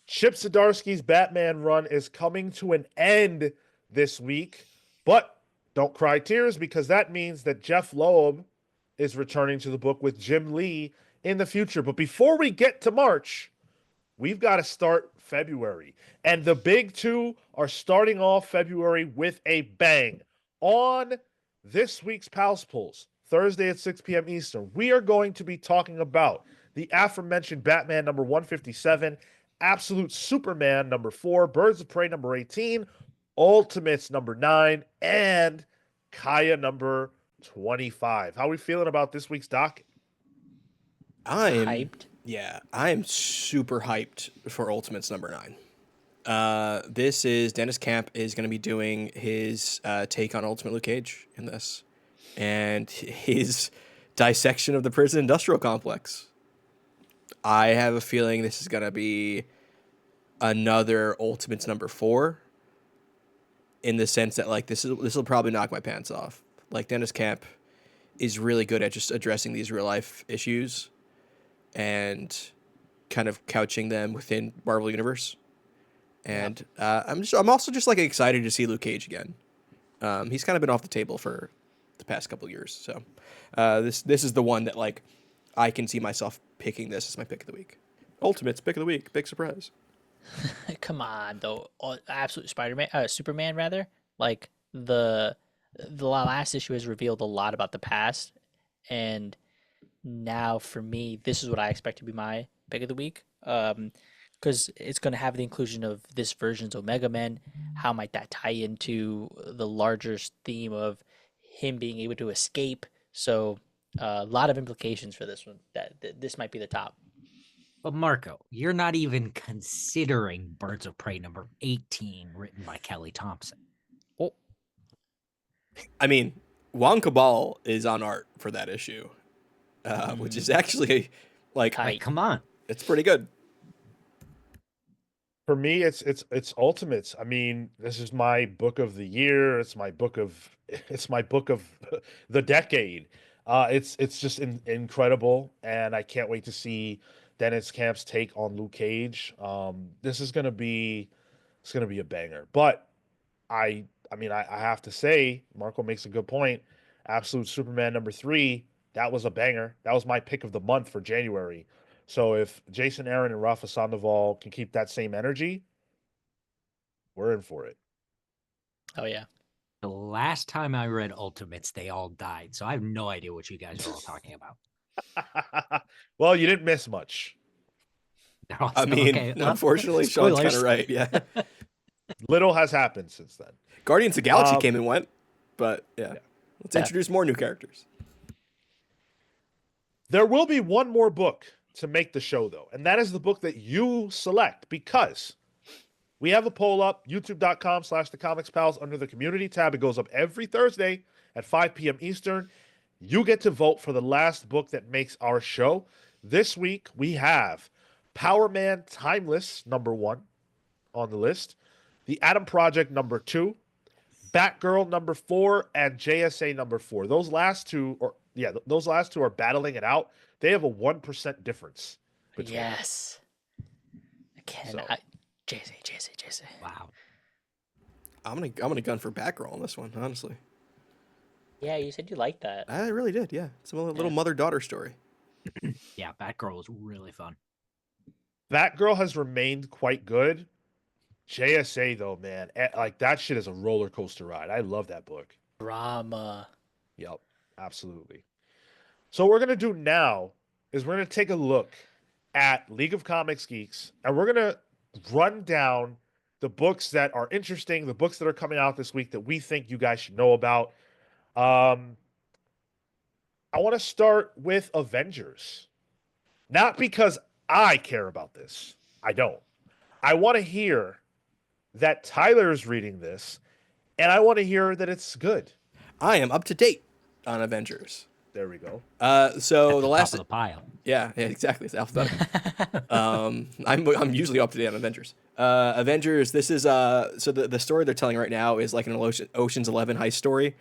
Chip Zdarsky's Batman run is coming to an end this week, but don't cry tears because that means that Jeff Loeb is returning to the book with Jim Lee in the future. But before we get to March, we've got to start February. And the big two are starting off February with a bang. On this week's Pals Pulse, Thursday at 6 p.m. Eastern, we are going to be talking about the aforementioned Batman number 157, Absolute Superman number 4, Birds of Prey number 18, Ultimates number 9, and Kaya number 25. How are we feeling about this week's docket? I'm Hyped. I'm super hyped for Ultimates number 9. This is Dennis Camp is going to be doing his take on Ultimate Luke Cage in this, and his dissection of the prison industrial complex. I have a feeling this is going to be another Ultimates number 4, in the sense that like this will probably knock my pants off. Like Dennis Camp is really good at just addressing these real life issues and kind of couching them within Marvel Universe. And I'm also just like excited to see Luke Cage again. He's kind of been off the table for the past couple of years, so this is the one that like I can see myself picking this as my pick of the week. Ultimates pick of the week, big surprise. Come on, though. Absolute Superman rather. Like the last issue has revealed a lot about the past, and now for me, this is what I expect to be my pick of the week. Because it's going to have the inclusion of this version's Omega Men. How might that tie into the larger theme of him being able to escape? So a lot of implications for this one. This might be the top. But Marco, you're not even considering Birds of Prey number 18, written by Kelly Thompson. Oh, I mean, Juan Cabal is on art for that issue, which is actually like Tight. Come on. it's pretty good. For me, it's Ultimates. I mean, this is my book of the year. It's my book of the decade. It's just incredidible, and I can't wait to see Dennis Camp's take on Luke Cage. This is gonna be a banger. But I have to say, Marco makes a good point. Absolute Superman number 3, that was a banger. That was my pick of the month for January. So if Jason Aaron and Rafa Sandoval can keep that same energy, we're in for it. oh yeah. The last time I read Ultimates, they all died. So I have no idea what you guys are all talking about. Well, you didn't miss much. I mean, Okay, well, unfortunately, Sean's kind of spoilers. right. Yeah, Little has happened since then. Guardians of the Galaxy came and went, but yeah. Let's Yeah. introduce more new characters. There will be one more book to make the show, though, and that is the book that you select, because we have a poll up, youtube.com/thecomicspals under the community tab. It goes up every Thursday at 5 p.m. Eastern. You get to vote for the last book that makes our show. This week, we have Power Man Timeless, number 1 on the list, The Atom Project, number 2, Batgirl, number 4, and JSA, number 4. Those last two are battling it out. They have a 1% difference between them. Yes. I can't. So- JC. Wow. I'm gonna gun for Batgirl on this one, honestly. Yeah, you said you liked that. I really did. Yeah, it's a little Yeah. mother-daughter story. Yeah, Batgirl was really fun. Batgirl has remained quite good. JSA, though, man, like that shit is a roller coaster ride. I love that book. Drama. Yep, absolutely. So what we're gonna do now is we're gonna take a look at League of Comics Geeks, and we're gonna run down the books that are interesting, the books that are coming out this week that we think you guys should know about. I want to start with Avengers, not because I care about this. I don't. I want to hear that Tyler's reading this, and I want to hear that it's good. I am up to date on Avengers. There we go. So the Top last, of the pile. yeah, exactly. It's alphabetical. I'm usually up to date on Avengers. Avengers. This is so the story they're telling right now is like an Ocean's 11 heist story,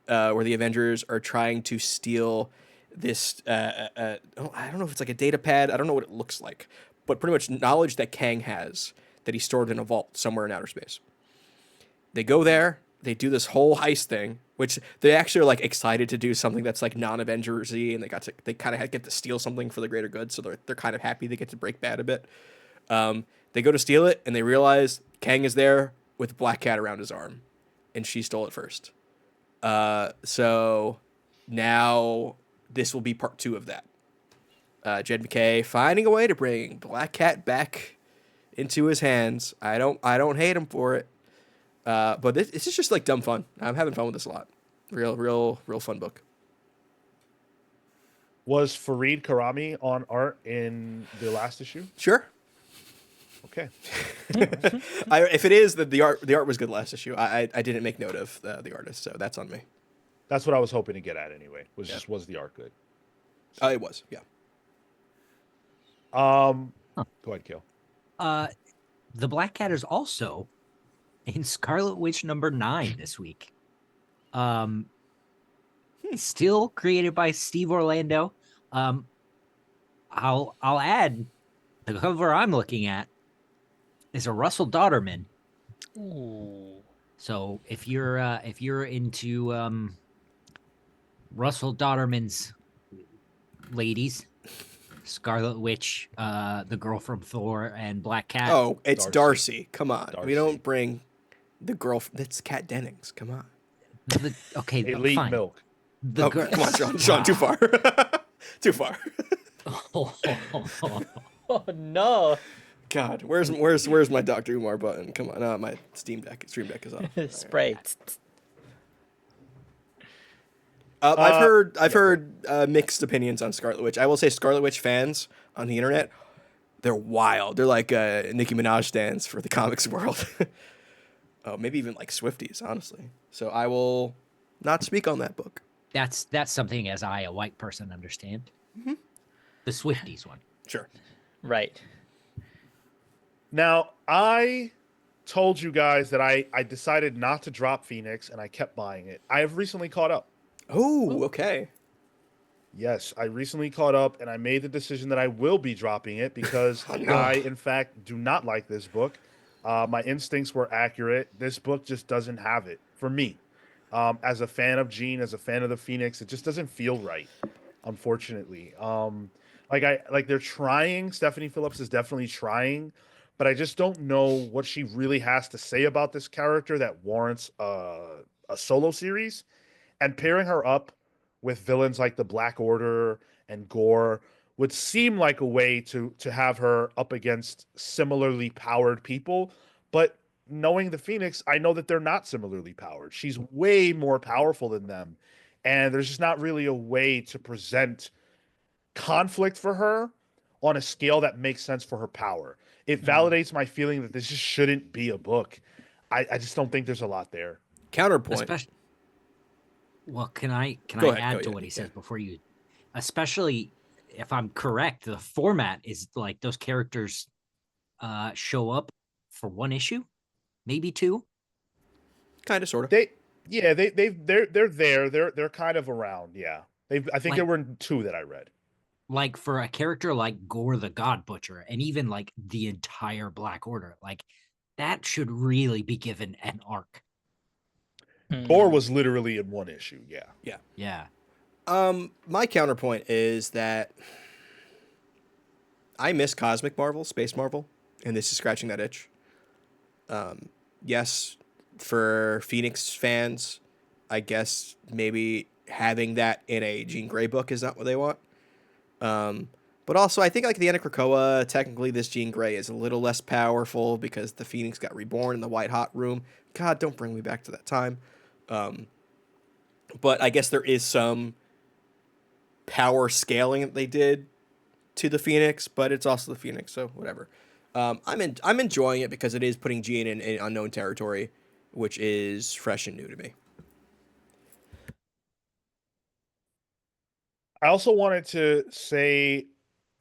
where the Avengers are trying to steal this. I don't know if it's like a data pad. I don't know what it looks like, but pretty much knowledge that Kang has that he stored in a vault somewhere in outer space. They go there, they do this whole heist thing, which they actually are like excited to do something that's like non-Avengers-y, and they kind of get to steal something for the greater good, so they're kind of happy they get to break bad a bit. They go to steal it, and they realize Kang is there with Black Cat around his arm, and she stole it first. So now this will be part 2 of that. Jed McKay finding a way to bring Black Cat back into his hands. I don't hate him for it. But this is just like dumb fun. I'm having fun with this a lot. Real fun book. Was Fareed Karami on art in the last issue? Sure. Okay. If it is, the art was good last issue. I didn't make note of the artist, so that's on me. That's what I was hoping to get at anyway. Was the art good? It was, yeah. Go ahead, Cale. The Black Cat is also in Scarlet Witch #9 this week. Still created by Steve Orlando. I'll add the cover I'm looking at is a Russell Dauterman. Ooh. So if you're into Russell Dauterman's ladies, Scarlet Witch, the girl from Thor, and Black Cat. Oh, it's Darcy. Come on. Darcy. We don't bring the girl. That's Kat Dennings. Come on. Okay, Elite fine. Milk. Come on, Sean. Too far. Too far. Oh no. God, where's my Dr. Umar button? Come on, my Stream Deck is off. Spray. I've heard mixed opinions on Scarlet Witch. I will say Scarlet Witch fans on the internet, they're wild. They're like Nicki Minaj stands for the comics world. Oh, maybe even like Swifties, honestly. So I will not speak on that book. That's something as I, a white person, understand. Mm-hmm. The Swifties one. Sure. Right. Now, I told you guys that I decided not to drop Phoenix, and I kept buying it. I have recently caught up. Oh, okay. Yes, I recently caught up, and I made the decision that I will be dropping it because I, in fact, do not like this book. My instincts were accurate. This book just doesn't have it for me. As a fan of Jean, as a fan of the Phoenix, it just doesn't feel right, unfortunately. Like they're trying. Stephanie Phillips is definitely trying, but I just don't know what she really has to say about this character that warrants a solo series. And pairing her up with villains like the Black Order and Gore would seem like a way to have her up against similarly powered people. But knowing the Phoenix, I know that they're not similarly powered. She's way more powerful than them. And there's just not really a way to present conflict for her on a scale that makes sense for her power. It validates my feeling that this just shouldn't be a book. I just don't think there's a lot there. Counterpoint. Well, can I Go ahead, add to what he says before you? Especially if I'm correct, the format is like those characters show up for one issue, maybe two. Kind of, sort of. They're there. They're kind of around. Yeah, I think there were 2 that I read. Like for a character like Gore the God Butcher, and even like the entire Black Order, like that should really be given an arc. Gore was literally in 1 issue. Yeah. My counterpoint is that I miss Cosmic Marvel, Space Marvel, and this is scratching that itch. Yes, for Phoenix fans, I guess maybe having that in a Jean Grey book is not what they want. But also, I think like the end of Krakoa, technically this Jean Grey is a little less powerful because the Phoenix got reborn in the White Hot Room. God, don't bring me back to that time. But I guess there is some power scaling that they did to the Phoenix, but it's also the Phoenix, so whatever. I'm enjoying it because it is putting Jean in unknown territory, which is fresh and new to me. I also wanted to say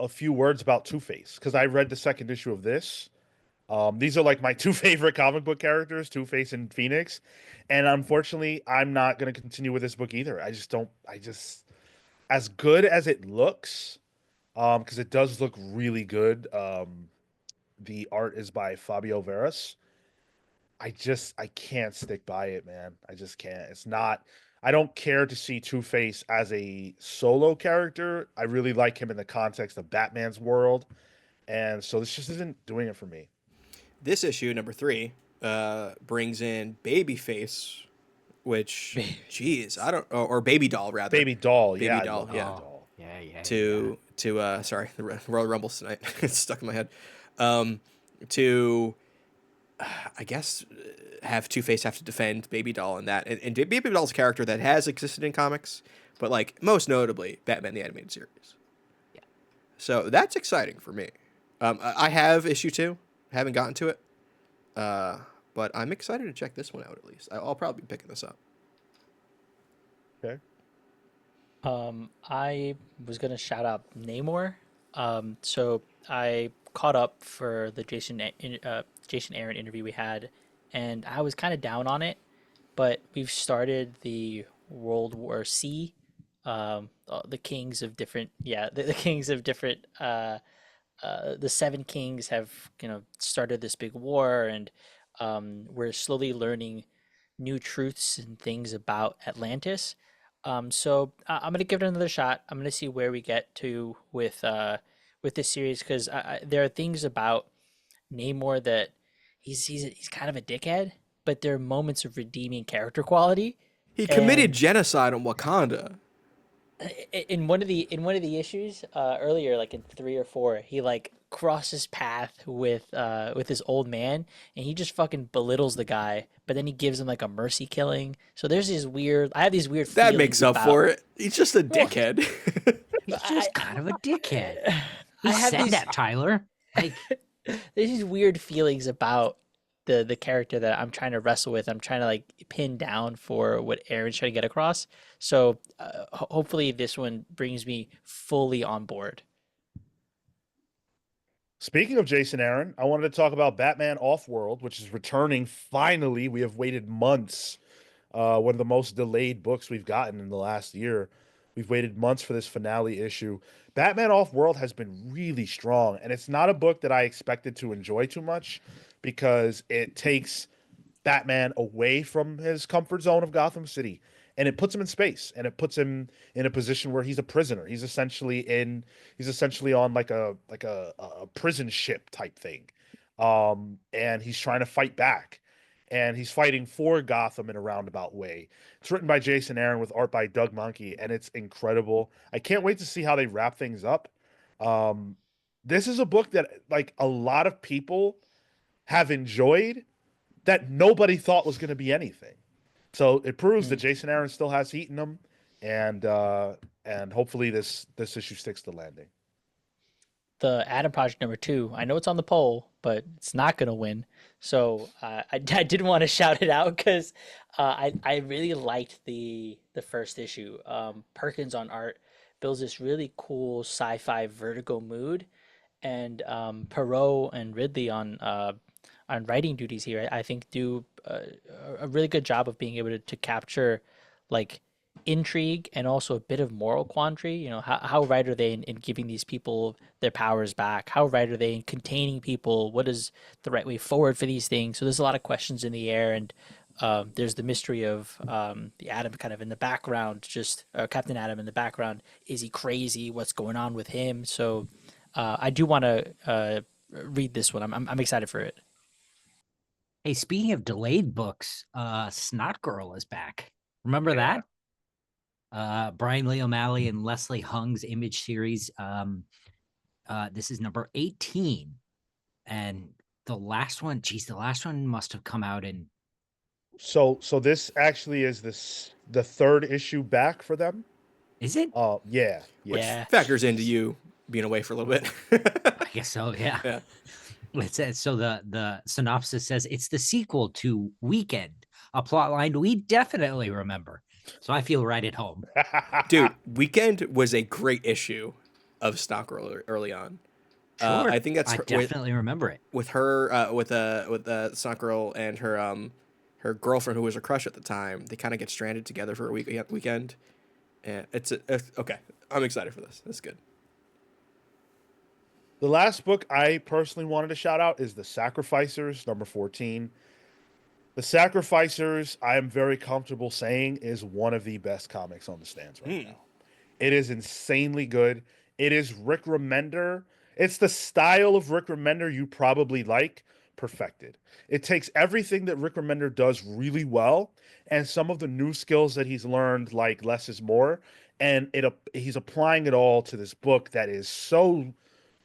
a few words about Two-Face because I read the 2nd issue of this. These are like my 2 favorite comic book characters, Two-Face and Phoenix. And unfortunately, I'm not going to continue with this book either. As good as it looks, because it does look really good. The art is by Fabio Veras. I can't stick by it, man. I just can't. It's not. I don't care to see Two Face as a solo character. I really like him in the context of Batman's world, and so this just isn't doing it for me. This issue, number 3, brings in Babyface, which, geez, I don't, or Baby Doll rather. Baby Doll, yeah, Baby I Doll, love yeah. Baby Oh, Doll. yeah. To sorry, the Royal Rumbles tonight. It's stuck in my head. To I guess have Two Face have to defend Baby Doll in that, and Baby Doll's a character that has existed in comics, but like most notably Batman the Animated Series. Yeah. So that's exciting for me. I have issue 2, haven't gotten to it, but I'm excited to check this one out at least. I'll probably be picking this up. Okay. I was gonna shout out Namor. So I caught up for the Jason Aaron interview we had, and I was kind of down on it, but we've started the World War C, the kings of different, yeah, the kings of different, the seven kings have started this big war, and we're slowly learning new truths and things about Atlantis. So I'm gonna give it another shot. I'm gonna see where we get to with this series, because there are things about Namor that he's kind of a dickhead, but there are moments of redeeming character quality. He committed And genocide on Wakanda. in one of the issues earlier, like in 3 or 4, he like crosses path with his old man, and he just fucking belittles the guy, but then he gives him like a mercy killing. So there's these weird, I have these weird That feelings makes up about, for it. He's just a well, dickhead. He's but just kind of a dickhead. I He have said these that, Tyler. Like, there's these weird feelings about the character that I'm trying to wrestle with. I'm trying to like pin down for what Aaron's trying to get across. So hopefully this one brings me fully on board. Speaking of Jason Aaron, I wanted to talk about Batman Off-World, which is returning finally. We have waited months. One of the most delayed books we've gotten in the last year. We've waited months for this finale issue. Batman Off-World has been really strong, and it's not a book that I expected to enjoy too much because it takes Batman away from his comfort zone of Gotham City, and it puts him in space, and it puts him in a position where he's a prisoner. He's essentially on like a prison ship type thing. And he's trying to fight back, and he's fighting for Gotham in a roundabout way. It's written by Jason Aaron with art by Doug Mahnke, and it's incredible. I can't wait to see how they wrap things up. Um, this is a book that like a lot of people have enjoyed that nobody thought was going to be anything. So it proves that Mm. Jason Aaron still has heat in him, and hopefully this issue sticks to landing. The Adam Project #2. I know it's on the poll, but it's not gonna win. So I did want to shout it out because I really liked the first issue. Perkins on art builds this really cool sci-fi Vertigo mood, and Perot and Ridley on writing duties here, I think do a really good job of being able to capture like intrigue and also a bit of moral quandary. How right are they in giving these people their powers back? How right are they in containing people? What is the right way forward for these things? So there's a lot of questions in the air, and there's the mystery of the Atom kind of in the background, just Captain Atom in the background. Is he crazy? What's going on with him? So I do want to read this one. I'm excited for it. hey, speaking of delayed books, Snot Girl is back. Remember that? Brian Lee O'Malley and Leslie Hung's Image series. This is number 18. And the last one must have come out in. So this actually is the third issue back for them. Is it? Yeah, Which yeah. Yeah. factors into you being away for a little bit. I guess so, yeah. Yeah. It says, so the synopsis says it's the sequel to Weekend, a plot line we definitely remember. So I feel right at home. Dude, Weekend was a great issue of Stock early on. Sure. I think that's I definitely remember it. with her with Stock Girl and her girlfriend who was her crush at the time. They kind of get stranded together for a weekend, and it's okay. I'm excited for this. That's good. The last book I personally wanted to shout out is The Sacrificers, number 14. The Sacrificers, I am very comfortable saying, is one of the best comics on the stands right Hmm. now. It is insanely good. It is Rick Remender. It's the style of Rick Remender you probably like, perfected. It takes everything that Rick Remender does really well and some of the new skills that he's learned, like less is more, and he's applying it all to this book that is so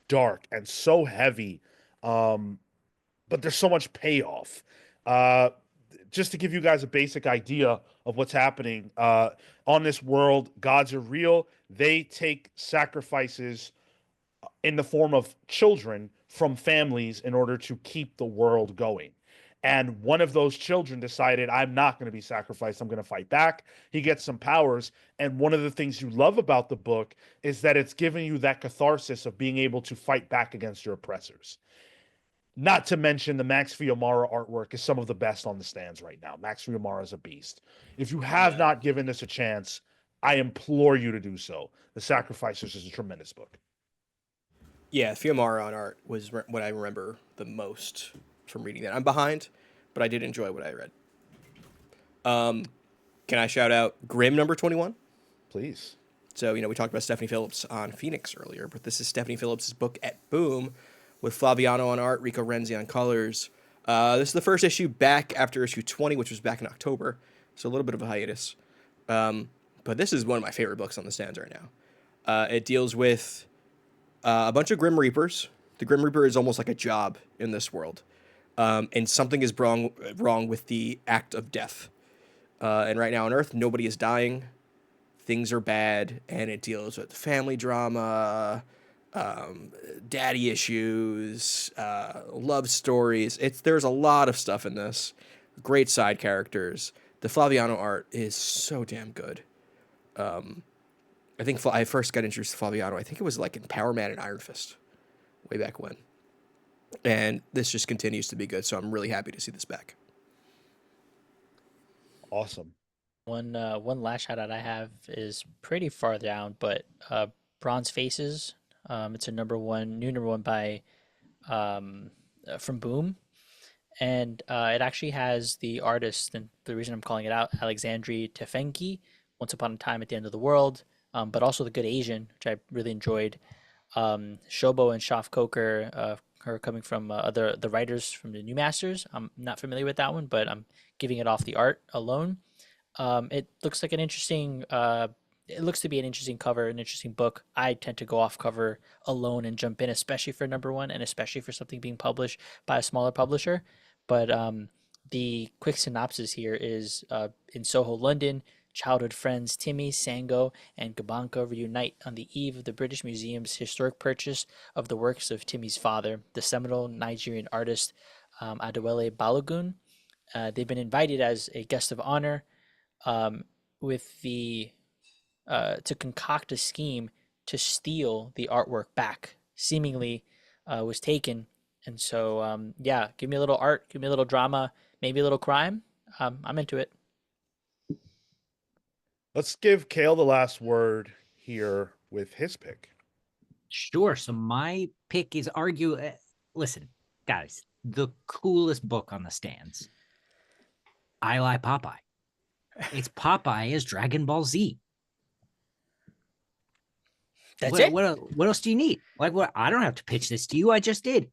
dark and so heavy. Um, but there's so much payoff. Uh, just to give you guys a basic idea of what's happening on this world, gods are real. They take sacrifices in the form of children from families in order to keep the world going. And one of those children decided, I'm not going to be sacrificed. I'm going to fight back. He gets some powers. And one of the things you love about the book is that it's giving you that catharsis of being able to fight back against your oppressors. Not to mention the Max Fiumara artwork is some of the best on the stands right now. Max Fiumara is a beast. If you have Yeah. not given this a chance, I implore you to do so. The Sacrificers is a tremendous book. Yeah, Fiumara on art was what I remember the most from reading that. I'm behind, but I did enjoy what I read. Can I shout out Grimm number 21? Please. So, we talked about Stephanie Phillips on Phoenix earlier, but this is Stephanie Phillips' book at Boom with Flaviano on art, Rico Renzi on colors. This is the first issue back after issue 20, which was back in October. So a little bit of a hiatus. But this is one of my favorite books on the stands right now. It deals with a bunch of Grim Reapers. The Grim Reaper is almost like a job in this world. And something is wrong with the act of death. And right now on Earth, nobody is dying. Things are bad, and it deals with family drama, daddy issues, love stories. There's a lot of stuff in this. Great side characters. The Flaviano art is so damn good. I think I first got introduced to Flaviano. I think it was like in Power Man and Iron Fist, way back when. And this just continues to be good, so I'm really happy to see this back. Awesome. One last shout out I have is pretty far down, but Bronze Faces. It's a new number one by from Boom, and it actually has the artist, and the reason I'm calling it out, Alexandri Tefenki, Once Upon a Time at the End of the World, but also The Good Asian, which I really enjoyed. Shobo and Shaf Coker, are coming from the writers from the New Masters. I'm not familiar with that one, but I'm giving it off the art alone. It looks like an interesting. It looks to be an interesting cover, an interesting book. I tend to go off cover alone and jump in, especially for number one, and especially for something being published by a smaller publisher. But the quick synopsis here is in Soho, London, childhood friends Timmy, Sango, and Gabanka reunite on the eve of the British Museum's historic purchase of the works of Timmy's father, the seminal Nigerian artist Adewale Balogun. They've been invited as a guest of honor um, with the to concoct a scheme to steal the artwork back. Seemingly, was taken, and so yeah, give me a little art, give me a little drama, maybe a little crime. I'm into it. Let's give Cale the last word here with his pick. Sure. So my pick is listen, guys, the coolest book on the stands. I Lie Popeye. It's Popeye as Dragon Ball Z. That's it. What else do you need? Like, what? I don't have to pitch this to you. I just did.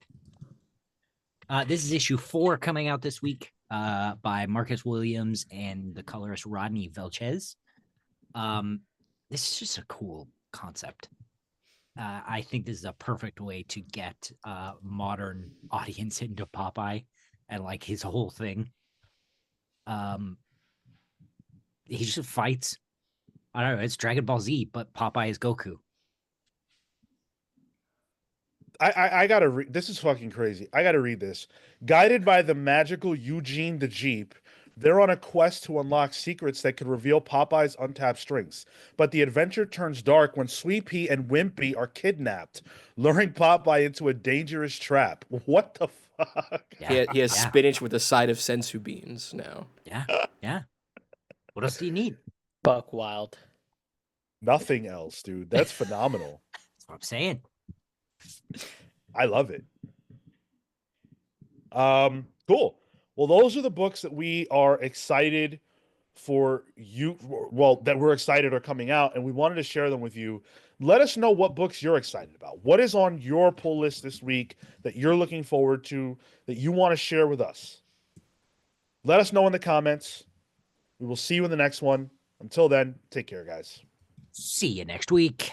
This is issue 4 coming out this week by Marcus Williams and the colorist Rodney Velchez. This is just a cool concept. I think this is a perfect way to get modern audience into Popeye and like his whole thing. He just fights. I don't know. It's Dragon Ball Z, but Popeye is Goku. I gotta read. This is fucking crazy. I gotta read this. Guided by the magical Eugene the Jeep, they're on a quest to unlock secrets that could reveal Popeye's untapped strengths. But the adventure turns dark when Sweet Pea and Wimpy are kidnapped, luring Popeye into a dangerous trap. What the fuck? Yeah, He has yeah, spinach with a side of sensu beans now. yeah, yeah. What else do you need? Buck wild. Nothing else, dude. That's phenomenal. That's what I'm saying. I love it. Cool. Well, those are the books that we are excited for you. Well, that we're excited are coming out, and we wanted to share them with you. Let us know what books you're excited about. What is on your pull list this week that you're looking forward to that you want to share with us? Let us know in the comments. We will see you in the next one. Until then, take care, guys. See you next week.